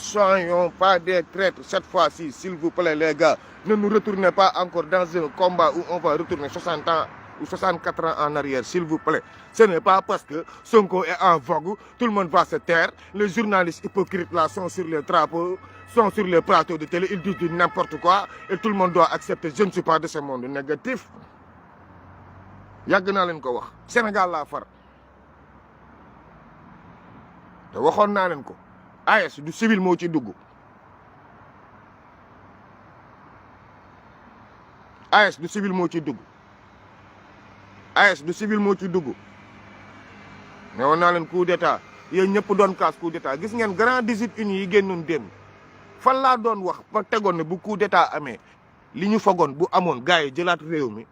soyons pas des traîtres cette fois-ci, s'il vous plaît les gars. Ne nous retournez pas encore dans un combat où on va retourner 60 ans ou 64 ans en arrière, s'il vous plaît. Ce n'est pas parce que Sonko est en vogue, tout le monde va se taire. Les journalistes hypocrites là sont sur les drapeaux, sont sur les plateaux de télé, ils disent du n'importe quoi et tout le monde doit accepter. Je ne suis pas de ce monde négatif. Yàgg naa leen ko wax Sénégal laa far te waxoon naa leen ko AS du civil moo ci dugg AS du civil moo ci dugg AS du civil moo ci dugg ne woon naa leen coup d'état yéen ñëpp doon kaas coup d'état gis ngeen grand 18 yi génnoon démb fan laa doon wax ba tegoon ne bu coup d'état amee li ñu fogoon bu amoon gars yi jëlaat réew mi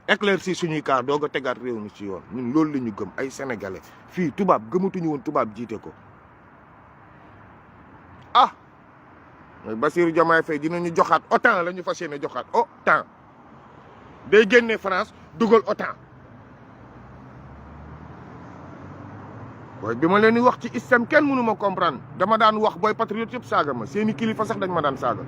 éclairci suñuy cas doog a tegaat réew mi ci yoon ñun loolu la ñu gëm ay sénégalais fii tubaab gëmatuñu woon tubaab jiite ko ah mooy Bassirou Diomaye Faye dinañu joxaat OTAN la ñu fas yéene joxaat OTAN day génne France dugal OTAN booy bi ma leen di wax ci système kenn mënu ma comprendre dama daan wax booy patriote yëpp saaga ma seeni kilifa sax dañ ma daan saaga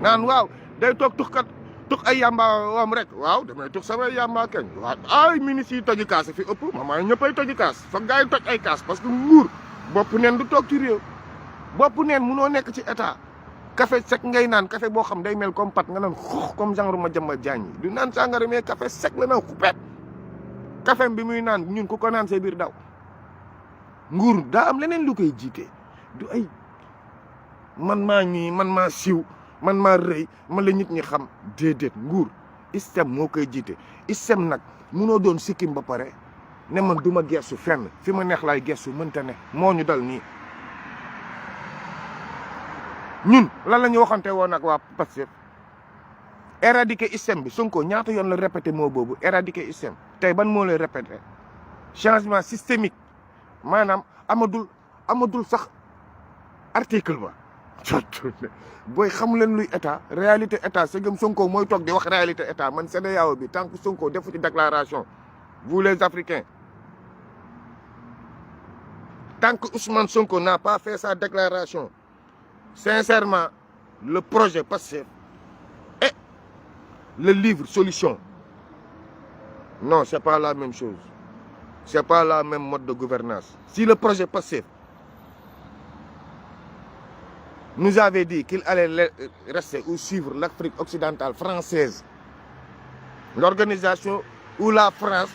naan waaw day toog tuxkat tux ay yamba wam rek waaw damay tux samay yamba keñ waaw ay ministres yi toji kaas fi ëpp ma maa ñëppay toji kaas foog gars yi toj ay kaas parce que nguur bopp neen du toog ci réew bopp neen munoo nekk ci état café sec ngay naan café boo xam day mel comme pat nga naan xux comme genre ma jamba jaañ yi du naan sàngara mais café sec la naan xupeet café bi muy naan ñun ku ko naan see biir daw nguur daa am leneen lu koy jiite du ay man maa ñii man maa siw man maa rëy man la nit ñi xam déedéet nguur système moo koy jiite système nag munoo doon sikkim ba pare ne man du ma gestu fenn fi ma neex laay gestu mënta ne moo ñu dal nii ñun lan la ñu waxante woon nag waa Pastef éradiquer système bi Sonko ñaata yoon la répété moo boobu éradiquer système tey ban moo lay répété changement systémique maanaam amadul sax article ba booy xamu leen luy état réalité état c'est que Sonko mooy toog di wax réalité état man CEDEAO bi tant que Sonko defu ci déclaration vous les Africains tant que Ousmane Sonko n'a pas fait sa déclaration sincèrement le projet Pastef et le livre solution non c'est pas la même chose c'est pas la même mode de gouvernance si le projet Pastef nous avait dit qu'il allait rester ou suivre l'Afrique occidentale française. L'organisation où la France,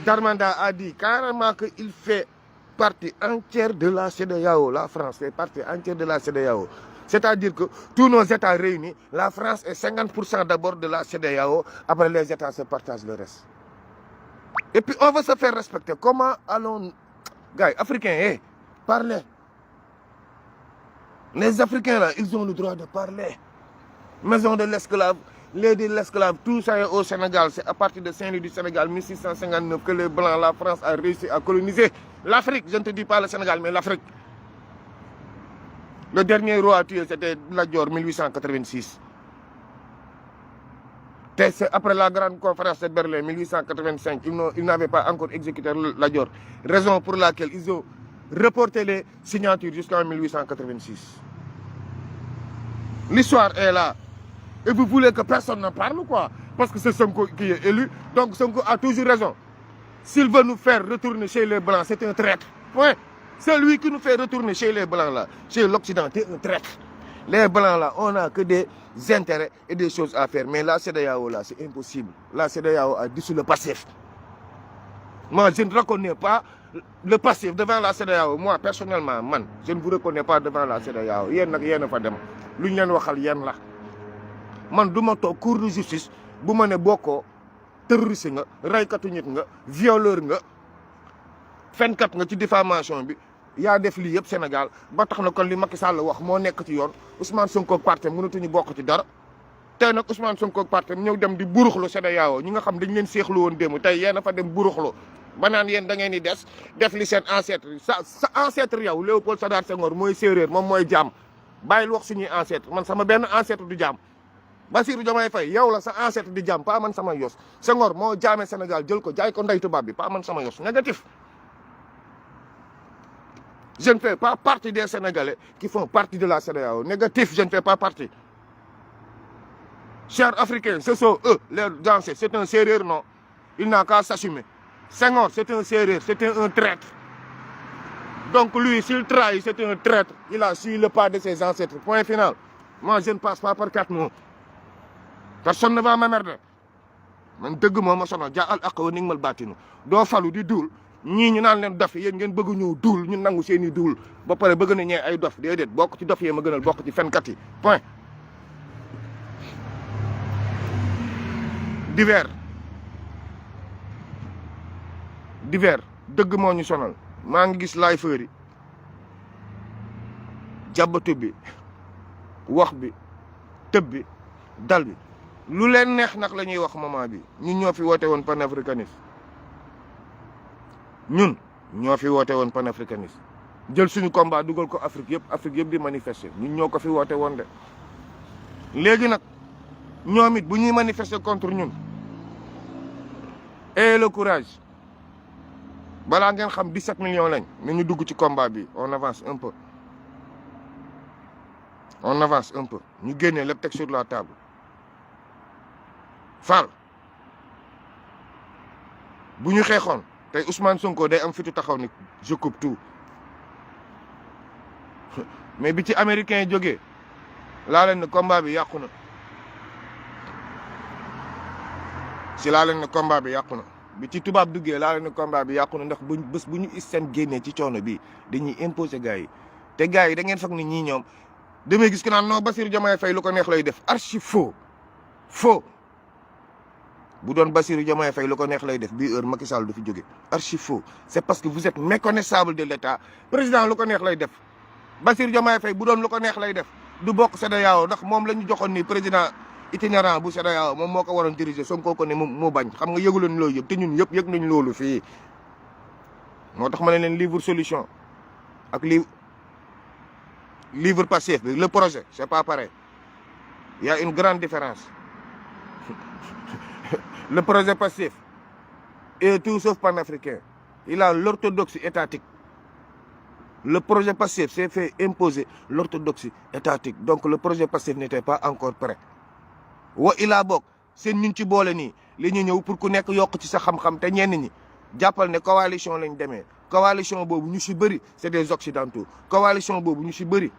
Darmanda a dit carrément qu'il fait partie entière de la CEDEAO. La France fait partie entière de la CEDEAO. C'est-à-dire que tous nos États réunis, la France est 50% d'abord de la CEDEAO, après les États se partagent le reste. Et puis on va se faire respecter. Comment allons... Gars, Africains, parlez. Les Africains, là, ils ont le droit de parler. Maison de l'esclave, l'aide de l'esclave, tout ça est au Sénégal. C'est à partir de Saint-Louis du Sénégal, 1659, que les Blancs, la France a réussi à coloniser l'Afrique. Je ne te dis pas le Sénégal, mais l'Afrique. Le dernier roi tué, c'était Lat Dior, 1886. C'est après la grande conférence de Berlin, 1885, ils n'avaient pas encore exécuté Lat Dior. Raison pour laquelle ils ont reporté les signatures jusqu'en 1886. L'histoire est là. Et vous voulez que personne n'en parle ou quoi? Parce que c'est Sonko qui est élu. Donc Sonko a toujours raison. S'il veut nous faire retourner chez les Blancs, c'est un traître. Point. C'est lui qui nous fait retourner chez les Blancs là. Chez l'Occident, c'est un traître. Les Blancs là, on n'a que des intérêts et des choses à faire. Mais la CEDEAO là, c'est impossible. La CEDEAO a dissous le passif. Moi, je ne reconnais pas le passif devant la CEDEAO. Moi, personnellement, man, je ne vous reconnais pas devant la CEDEAO. Yen nak yen fa dem. Luñ leen waxal yen la. Man duma tok cour de justice bu ma ne boko terroriste nga, raykatu nit nga, violeur nga, fenkat nga ci diffamation bi. Yaa def lii yëpp Sénégal ba tax na kon li Macky Sall wax moo nekk ci yoon Ousmane Sonko ak parti mënatuñu bokk ci dara. Tey nag Ousmane Sonko ak parti ñëw dem di buruxlu CEDEAO ñi nga xam dañ leen seexlu woon démb tey yéen a fa dem buruxlu ba naan yéen da ngeen di des def li seen ancêtre sa ancêtre yow Léopold Sédar Senghor mooy séeréer moom mooy jaam bàyyil wax suñuy ancêtre man sama benn ancêtre du jaam Bassirou Diomaye Faye yow la sa ancêtre di jaam pas man sama yos Senghor moo jaame Sénégal jël ko jaay ko ndey tubaab bi pas man sama yos négatif Je ne fais pas partie des Sénégalais qui font partie de la CEDEAO. Négatif, je ne fais pas partie. Chers Africains, ce sont eux, leurs ancêtres. C'est un Sérère, non. Il n'a qu'à s'assumer. Senghor, c'est un Sérère, c'était un traître. Donc lui, s'il trahit, c'est un traître. Il a suivi le pas de ses ancêtres. Point final. Moi, je ne passe pas par 4 mots. Personne ne va m'emmerder. Man dëgg moo ma sonal jaal ak wa ning mal baatinu doo falu di duul ñii ñu naan leen dof yéen ngeen bëgg ñëw duul ñu nangu seen i duul ba pare bëgg na ñee ay dof déedéet bokk ci dof yee ma gënal bokk ci fenkat yi point. divers dëgg moo ñu sonal maa ngi gis laay fëri jàbbatu bi wax bi tëb bi dal bi lu leen neex nag la ñuy wax moment bi ñun ñoo fi woote woon panafricanisme ñun ñoo fi woote woon panafricanisme jël suñu combat dugal ko Afrique yëpp di manifester ñun ñoo ko fi woote woon de léegi nag ñoom it bu ñuy manifester contre ñun et le courage balaa ngeen xam 17 millions lañ nañu dugg ci combat bi on avance un peu ñu génnee lépp teg sur la table Fall bu ñu xeexoon tey Ousmane Sonko day am fitu taxaw ni je coupe tout mais bi ci américain yi jógee laa leen ne combat bi yàqu na bi ci tubaab duggee laa leen ne combat bi yàqu na ndax bés bu ñu seen génnee ci coono bi dañuy imposer gars yi te gars yi da ngeen foog ni ñii ñoom damay gis que naan non Bassirou Diomaye Faye lu ko neex lay def archi faux bu doon Bassirou Diomaye Faye lu ko neex lay def bii heure Macky Sall du fi jóge archi faux c'est parce que vous êtes méconnaissable de l'État président lu ko neex lay def Bassirou Diomaye Faye bu doon lu ko neex lay def du bokk CEDEAO ndax moom la ñu joxoon ni président itinérant bu CEDEAO moom moo ko waroon diriger Sonko ko ne mu bañ xam nga yëguloon loolu yëpp te ñun yëpp yëg nañ loolu fii moo tax ma ne leen livre solution ak livre passif bi le projet c'est pas pareil il y a une grande différence le projet passif est tout sauf panafricain il a l'orthodoxie étatique le projet passif s'est fait imposer l'orthodoxie étatique donc le projet passif n'était pas encore prêt wa ilaa bokk seen ñun ci boole nii li ñu ñëw pour ku nekk yokk ci sa xam-xam te ñenn ñi jàppal ne coalition lañ demee coalition boobu ñu si bëri c'est des occidentaux coalition boobu ñu si bëri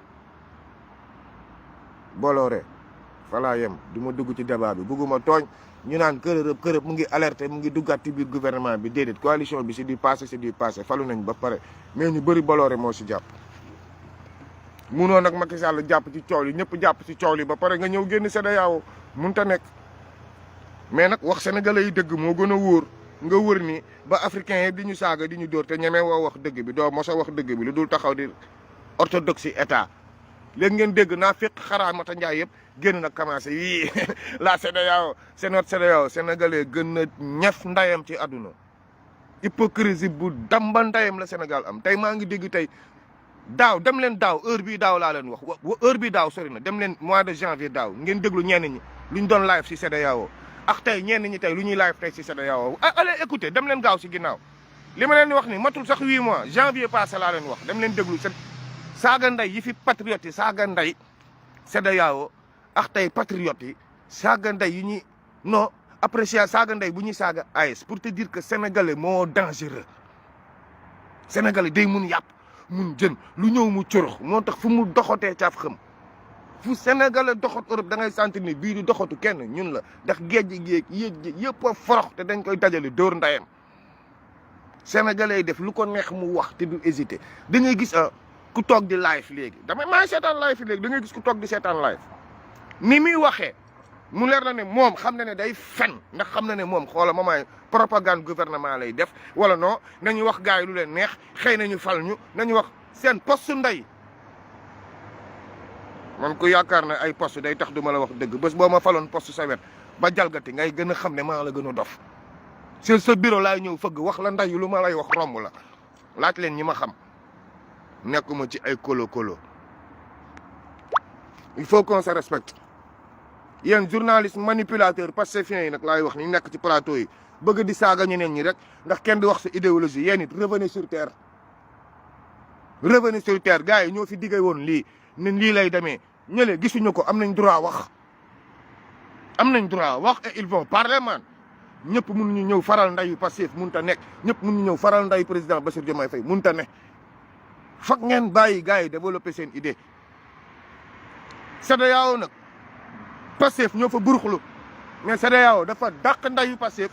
Bolloré falaa yem du ma dugg ci débat bi bëgguma tooñ ñu naan kërëb mu ngi alerté mu ngi duggaat ci biir gouvernement bi déedéet coalition bi c'est du passé falu nañ ba pare mais ñu bëri Bolloré moo si jàpp munoo nag Macky Sall jàpp ci coow li ñëpp jàpp ci coow li ba pare nga ñëw génn CEDEAO munta nekk mais nag wax sénégalais yi dëgg moo gën a wóor nga wër ni ba africain yi di ñu saaga di ñu dóor te ñemee woo wax dëgg bi doo mos a wax dëgg bi lu dul taxaw di orthodoxie état léegi ngeen dégg naa fekk xaraamata njaay yëpp génn nag commencé yii la CEDEAO c'est notre CEDEAO sénégalais gën a ñef ndayam ci àdduna hypocrisie bu damba ndayam la Sénégal am tey maa ngi dégg tey daaw dem leen daaw heure bii daaw laa leen wax heure bii daaw sori na dem leen mois de janvier daaw ngeen déglu ñenn ñi lu ñu doon live si CEDEAO ak tey ñenn ñi tey lu ñuy live tey si CEDEAO allez écoutez dem leen gaaw si ginnaaw li ma leen di wax ni matul sax 8 mois janvier passé laa leen wax dem leen déglu saaga nday yi fi patriotes yi saaga nday CEDEAO ak tey patriotes yi saaga nday yi ñuy non apprécier saaga nday bu ñuy saaga AES pour te dire que sénégalais moo dangereux sénégalais day mun yàpp mun jën lu ñëw mu curux moo tax fu mu doxatee caaf xam fu sénégalais doxat Europe da ngay sentir ni bii du doxatu kenn ñun la ndax géej gi yéeg gi yëpp a forox te dañ koy dajale dóor ndayam sénégalais yi def lu ko neex mu wax te du hésiter da ngay gis ku toog di live léegi maa ngi seetaan live léegi da ngay gis ku toog di seetaan live ni muy waxee mu leer na ne moom xam na ne day fen ndax xam na ne moom xoola mamaay propagande gouvernement lay def wala non nañu wax gars yi lu leen neex xëy nañu fal ñu nañu wax seen poste ndey man ku yaakaar ne ay poste day tax du ma la wax dëgg bés boo ma faloon poste sa wet ba jalgati ngay gën a xam ne maa la gën a dof c'est sa bureau laay ñëw fëgg wax la nday lu ma lay wax romb la laaj leen ñi ma xam nekkuma ci ay kolo il faut qu'on se respecte yéen journaliste manipulateur pacifiens yi nag laay wax ni nekk ci plateau yi bëgg di saaga ñeneen ñi rek ndax kenn di wax sa idéologie yéen it revenez sur terre revenu sur terre gars yi ñoo fi diggee woon lii ne lii lay demee ñële gisuñu ko am nañ droit wax am nañ droit wax et ils vont parler man ñëpp mënuñu ñëw faral ndayu Pastef mënut a nekk ñëpp mënuñu ñëw faral ndayu président Bassirou Diomaye Faye mënut a ne foog ngeen bàyyi gars yi développer seen idée CEDEAO nag Pastef ñoo fa buruxlu mais CEDEAO dafa dàq ndayu Pastef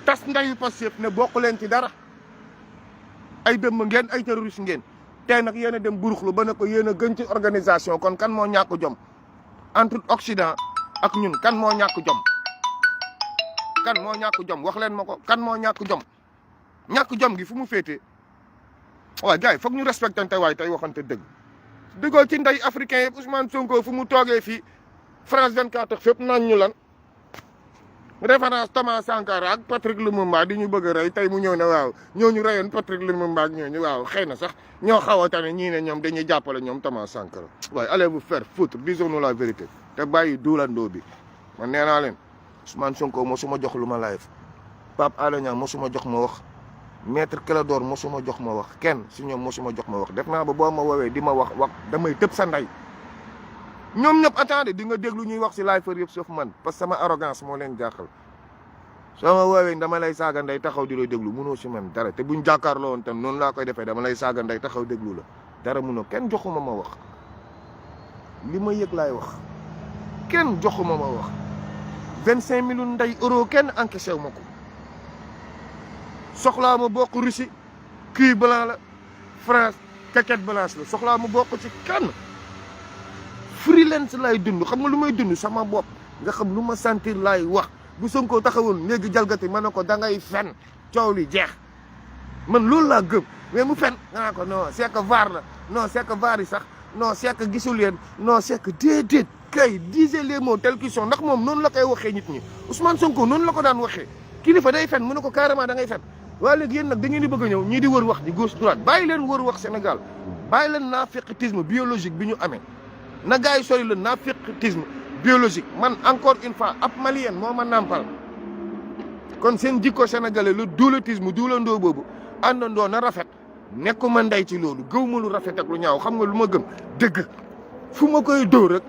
tas ndayu Pastef ne bokk leen ci dara ay dëmm ngeen ay terroriste ngeen tey nag yéen a dem buruxlu ba ne ko yéen a gën ci organisation kon kan moo ñàkk jom entre Occident ak ñun kan moo ñàkk jom kan moo ñàkk jom wax leen ma ko kan moo ñàkk jom gi fu mu féetee waaye gars yi foog ñu respectante waaye tey waxante dëgg dëggoo ci ndey africain yëpp Ousmane Sonko fu mu toogee fii France 24 fépp naan ñu lan référence Thomas Sankara ak Patrick Lumumba di ñu bëgg a rey tey mu ñëw ne waaw ñooñu reyoon Patrick Lumumba ak ñooñu waaw xëy na sax ñoo xaw a tane ñii ne ñoom dañuy jàppale ñoom Thomas Sankara waaye allez vous faire foutre disons-nous la vérité te bàyyi duulandoo bi man nee naa leen Ousmane Sonko mosuma jox lu ma live Pape Alé Niang mosuma jox ma wax Maître Clédor mosuma jox ma wax kenn si ñoom mosuma jox ma wax def naa ba boo ma woowee di ma wax damay tëb sa ndey ñoom ñëpp attendez di nga déglu ñuy wax si live fër yëpp sauf man parce que sama arrogance moo leen jàqal soo ma woowee dama lay saaga ndey taxaw di la déglu mënoo si man dara te buñ jàkkaarloo woon tam noonu laa koy defee dama lay saaga ndey taxaw déglu la dara mënoo kenn joxuma ma wax li ma yëg laay wax kenn joxuma ma wax 25 millions ndey euro kenn encaissé wu ma ko soxlaa ma bokk Russie kii blanc la France caquette blanche la soxlaa ma bokk ci kenn freelance laay dund xam nga lu may dund sama bopp nga xam lu ma sentir laay wax bu Sonko taxawoon léegi jalgati ma ne ko da ngay fen coow li jeex man loolu laa gëm mais mu fen nga naa ko non c'est que VAR la non c'est que VAR yi sax non c'est que gisul leen non c'est que déedéet kay disez les mots tels qu'ils sont ndax moom noonu la koy waxee nit ñi Ousmane Sonko noonu la ko daan waxee kilifa day fen mu ne ko carrément da ngay fen waaye léegi yéen nag da ngeen di bëgg a ñëw ñii di wër wax di gauche droite bàyyi leen wër wax Sénégal bàyyi leen naaféqitisme biologique bi ñu amee na gars yi sori le naaféqitisme biologique man encore une fois ab malien moo ma nàmpal kon seen jikko sénégalais le douletisme duulandoo boobu àndandoo na rafet nekkuma ndey ci loolu gëw ma lu rafet ak lu ñaaw xam nga lu ma gëm dëgg fu ma koy dóor rek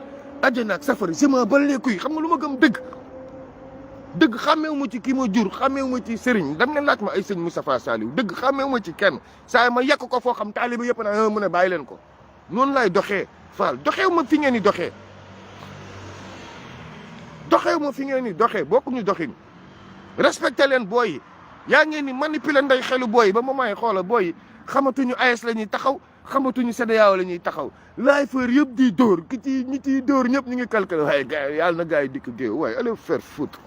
àjjana ak safari sama baleeku yi xam nga lu ma gëm dëgg xàmmeewu ma ci kii ma jur xàmmeewu ma ci sëriñ dam leen laaj ma ay sëñ Moustapha Saliou dëgg xàmmeewu ma ci kenn saa ma yekk ko foo xam taaliba yëpp na mu ne bàyyi leen ko noonu lay doxee Fall doxeewu ma fi ngeen di doxee bokkuñu doxin respecté leen booy yi yaa ngeen ni manipuler nday xelu booy yi ba moment yi xoola booy yi xamatuñu AS la ñuy taxaw xamatuñu CEDEAO la ñuy taxaw laay fër yëpp di dóor ki ci ñi ciy dóor ñëpp ñu ngi calculer waaye gars yi yàlla na gars yi dikk géew waaye allez faire foutre